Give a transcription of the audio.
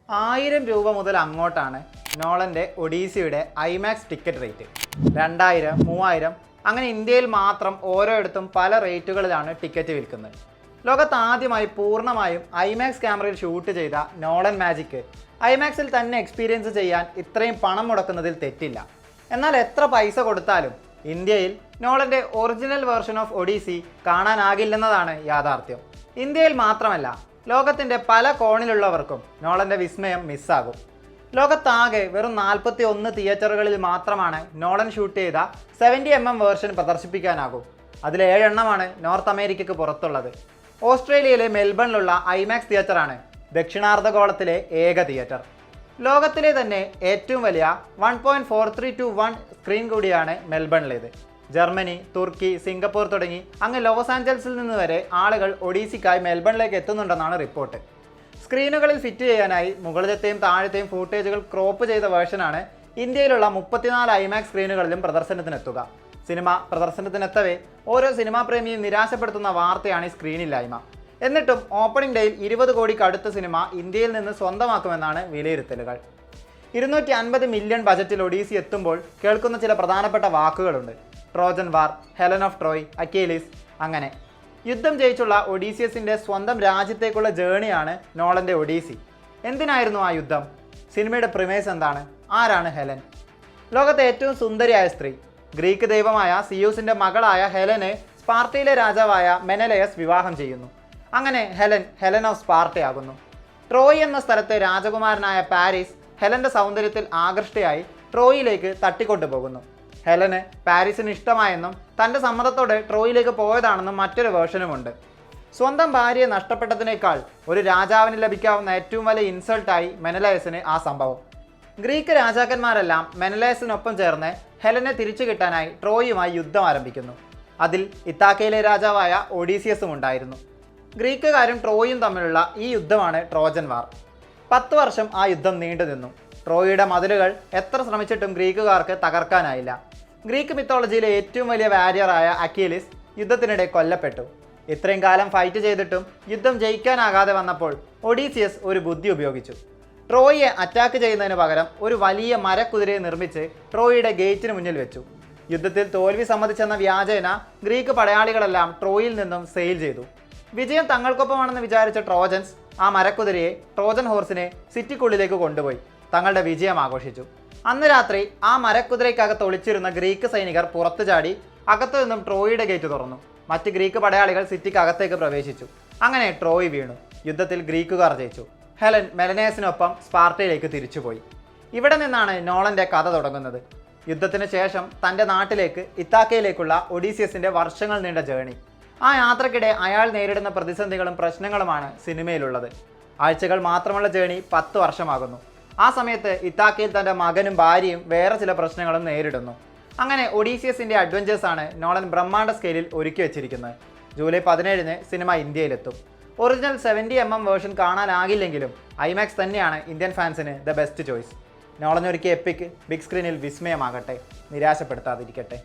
₹1000 മുതൽ അങ്ങോട്ടാണ് നോളൻ്റെ ഒഡീസിയുടെ IMAX ticket rate. 2000, 3000 അങ്ങനെ ഇന്ത്യയിൽ മാത്രം ഓരോയിടത്തും പല റേറ്റുകളിലാണ് ടിക്കറ്റ് വിൽക്കുന്നത്. ലോകത്ത് ആദ്യമായി പൂർണ്ണമായും ഐമാക്സ് ക്യാമറയിൽ ഷൂട്ട് ചെയ്ത നോളൻ മാജിക് ഐമാക്സിൽ തന്നെ എക്സ്പീരിയൻസ് ചെയ്യാൻ ഇത്രയും പണം മുടക്കുന്നതിൽ തെറ്റില്ല. എന്നാൽ എത്ര പൈസ കൊടുത്താലും ഇന്ത്യയിൽ നോളൻ്റെ ഒറിജിനൽ വേർഷൻ ഓഫ് ഒഡീസി കാണാനാകില്ലെന്നതാണ് യാഥാർത്ഥ്യം. ഇന്ത്യയിൽ മാത്രമല്ല, ലോകത്തിൻ്റെ പല കോണിലുള്ളവർക്കും നോളൻ്റെ വിസ്മയം മിസ്സാകും. ലോകത്താകെ വെറും 41 തിയേറ്ററുകളിൽ മാത്രമാണ് നോളൻ ഷൂട്ട് ചെയ്ത 70mm വേർഷൻ പ്രദർശിപ്പിക്കാനാകും. അതിൽ 7 എണ്ണമാണ് നോർത്ത് അമേരിക്കയ്ക്ക് പുറത്തുള്ളത്. ഓസ്ട്രേലിയയിലെ മെൽബണിലുള്ള ഐമാക്സ് തിയേറ്ററാണ് ദക്ഷിണാർദ്ധഗോളത്തിലെ ഏക തിയേറ്റർ. ലോകത്തിലെ തന്നെ ഏറ്റവും വലിയ 1.4321 സ്ക്രീൻ കൂടിയാണ് മെൽബണിലേത്. ജർമ്മനി, തുർക്കി, സിംഗപ്പൂർ തുടങ്ങി അങ്ങ് ലോസ് ആഞ്ചൽസിൽ നിന്ന് വരെ ആളുകൾ ഒഡീസിക്കായി മെൽബണിലേക്ക് എത്തുന്നുണ്ടെന്നാണ് റിപ്പോർട്ട്. സ്ക്രീനുകളിൽ ഫിറ്റ് ചെയ്യാനായി മുകളിലത്തെയും താഴത്തെയും ഫൂട്ടേജുകൾ ക്രോപ്പ് ചെയ്ത വേർഷനാണ് ഇന്ത്യയിലുള്ള 34 ഐമാക്സ് സ്ക്രീനുകളിലും പ്രദർശനത്തിനെത്തുക. സിനിമ പ്രദർശനത്തിനെത്തവേ ഓരോ സിനിമാ പ്രേമിയും നിരാശപ്പെടുത്തുന്ന വാർത്തയാണ് ഈ സ്ക്രീനില്ലായ്മ. എന്നിട്ടും ഓപ്പണിംഗ് ഡേയിൽ 20 കോടിക്ക് അടുത്ത സിനിമ ഇന്ത്യയിൽ നിന്ന് സ്വന്തമാക്കുമെന്നാണ് വിലയിരുത്തലുകൾ. 250 മില്യൺ ബജറ്റിൽ ഒഡീസി എത്തുമ്പോൾ കേൾക്കുന്ന ചില പ്രധാനപ്പെട്ട വാക്കുകളുണ്ട്: Trojan war, Helen of Troy, Achilles. അങ്ങനെ യുദ്ധം ജയിച്ചുള്ള ഒഡീസിയസിൻ്റെ സ്വന്തം രാജ്യത്തേക്കുള്ള ജേണിയാണ് നോളൻ്റെ ഒഡീസി. എന്തിനായിരുന്നു ആ യുദ്ധം? സിനിമയുടെ പ്രിമേസ് എന്താണ്? ആരാണ് ഹെലൻ? ലോകത്തെ ഏറ്റവും സുന്ദരിയായ സ്ത്രീ, ഗ്രീക്ക് ദൈവമായ സിയൂസിൻ്റെ മകളായ ഹെലനെ സ്പാർട്ടയിലെ രാജാവായ മെനലയസ് വിവാഹം ചെയ്യുന്നു. അങ്ങനെ ഹെലൻ ഓഫ് സ്പാർട്ടയാകുന്നു. ട്രോയ് എന്ന സ്ഥലത്തെ രാജകുമാരനായ പാരീസ് ഹെലൻ്റെ സൗന്ദര്യത്തിൽ ആകൃഷ്ടയായി ട്രോയിലേക്ക് തട്ടിക്കൊണ്ടുപോകുന്നു. ഹെലന് പാരീസിന് ഇഷ്ടമായെന്നും തൻ്റെ സമ്മതത്തോടെ ട്രോയിലേക്ക് പോയതാണെന്നും മറ്റൊരു വേർഷനുമുണ്ട്. സ്വന്തം ഭാര്യയെ നഷ്ടപ്പെട്ടതിനേക്കാൾ ഒരു രാജാവിന് ലഭിക്കാവുന്ന ഏറ്റവും വലിയ ഇൻസൾട്ടായി മെനലയസിന് ആ സംഭവം. ഗ്രീക്ക് രാജാക്കന്മാരെല്ലാം മെനലയസിനൊപ്പം ചേർന്ന് ഹെലനെ തിരിച്ചു കിട്ടാനായി ട്രോയുമായി യുദ്ധം ആരംഭിക്കുന്നു. അതിൽ ഇത്താക്കയിലെ രാജാവായ ഒഡീസിയസും ഉണ്ടായിരുന്നു. ഗ്രീക്കുകാരും ട്രോയും തമ്മിലുള്ള ഈ യുദ്ധമാണ് ട്രോജൻ വാർ. 10 വർഷം ആ യുദ്ധം നീണ്ടുനിന്നു. ട്രോയിയുടെ മതിലുകൾ എത്ര ശ്രമിച്ചിട്ടും ഗ്രീക്കുകാർക്ക് തകർക്കാനായില്ല. ഗ്രീക്ക് മിത്തോളജിയിലെ ഏറ്റവും വലിയ വാരിയറായ അക്കീലിസ് യുദ്ധത്തിനിടെ കൊല്ലപ്പെട്ടു. ഇത്രയും കാലം ഫൈറ്റ് ചെയ്തിട്ടും യുദ്ധം ജയിക്കാനാകാതെ വന്നപ്പോൾ ഒഡീസിയസ് ഒരു ബുദ്ധി ഉപയോഗിച്ചു. ട്രോയിയെ അറ്റാക്ക് ചെയ്യുന്നതിന് പകരം ഒരു വലിയ മരക്കുതിരയെ നിർമ്മിച്ച് ട്രോയിയുടെ ഗേറ്റിന് മുന്നിൽ വെച്ചു. യുദ്ധത്തിൽ തോൽവി സമ്മതിച്ചെന്ന വ്യാജേന ഗ്രീക്ക് പടയാളികളെല്ലാം ട്രോയിൽ നിന്നും സെയിൽ ചെയ്തു. വിജയം തങ്ങൾക്കൊപ്പമാണെന്ന് വിചാരിച്ച ട്രോജൻസ് ആ മരക്കുതിരയെ, ട്രോജൻ ഹോഴ്സിനെ, സിറ്റിക്കുള്ളിലേക്ക് കൊണ്ടുപോയി തങ്ങളുടെ വിജയം ആഘോഷിച്ചു. അന്ന് രാത്രി ആ മരക്കുതിരയ്ക്കകത്ത് ഒളിച്ചിരുന്ന ഗ്രീക്ക് സൈനികർ പുറത്തു ചാടി അകത്തു നിന്നും ട്രോയിയുടെ ഗേറ്റ് തുറന്നു. മറ്റ് ഗ്രീക്ക് പടയാളികൾ സിറ്റിക്ക് അകത്തേക്ക് പ്രവേശിച്ചു. അങ്ങനെ ട്രോയ് വീണു. യുദ്ധത്തിൽ ഗ്രീക്കുകാർ ജയിച്ചു. ഹെലൻ മെലനേസിനൊപ്പം സ്പാർട്ടയിലേക്ക് തിരിച്ചുപോയി. ഇവിടെ നിന്നാണ് നോളൻ്റെ കഥ തുടങ്ങുന്നത്. യുദ്ധത്തിന് ശേഷം തൻ്റെ നാട്ടിലേക്ക് ഇത്താക്കയിലേക്കുള്ള ഒഡീസിയസിൻ്റെ വർഷങ്ങൾ നീണ്ട ജേണി. ആ യാത്രക്കിടെ അയാൾ നേരിടുന്ന പ്രതിസന്ധികളും പ്രശ്നങ്ങളുമാണ് സിനിമയിലുള്ളത്. ആഴ്ചകൾ മാത്രമുള്ള ജേണി 10 വർഷമാകുന്നു. ആ സമയത്ത് ഇത്താക്കയിൽ തൻ്റെ മകനും ഭാര്യയും വേറെ ചില പ്രശ്നങ്ങളും നേരിടുന്നു. അങ്ങനെ ഒഡീസിയസിൻ്റെ അഡ്വഞ്ചേഴ്സാണ് നോളൻ ബ്രഹ്മാണ്ഡ സ്കെയിലിൽ ഒരുക്കി വെച്ചിരിക്കുന്നത്. ജൂലൈ 17-ന് സിനിമ ഇന്ത്യയിലെത്തും. ഒറിജിനൽ 70mm വേർഷൻ കാണാനാകില്ലെങ്കിലും ഐമാക്സ് തന്നെയാണ് ഇന്ത്യൻ ഫാൻസിന് ദ ബെസ്റ്റ് ചോയ്സ്. നോളൻ ഒരുക്കിയ എപ്പിക് ബിഗ് സ്ക്രീനിൽ വിസ്മയമാകട്ടെ, നിരാശപ്പെടുത്താതിരിക്കട്ടെ.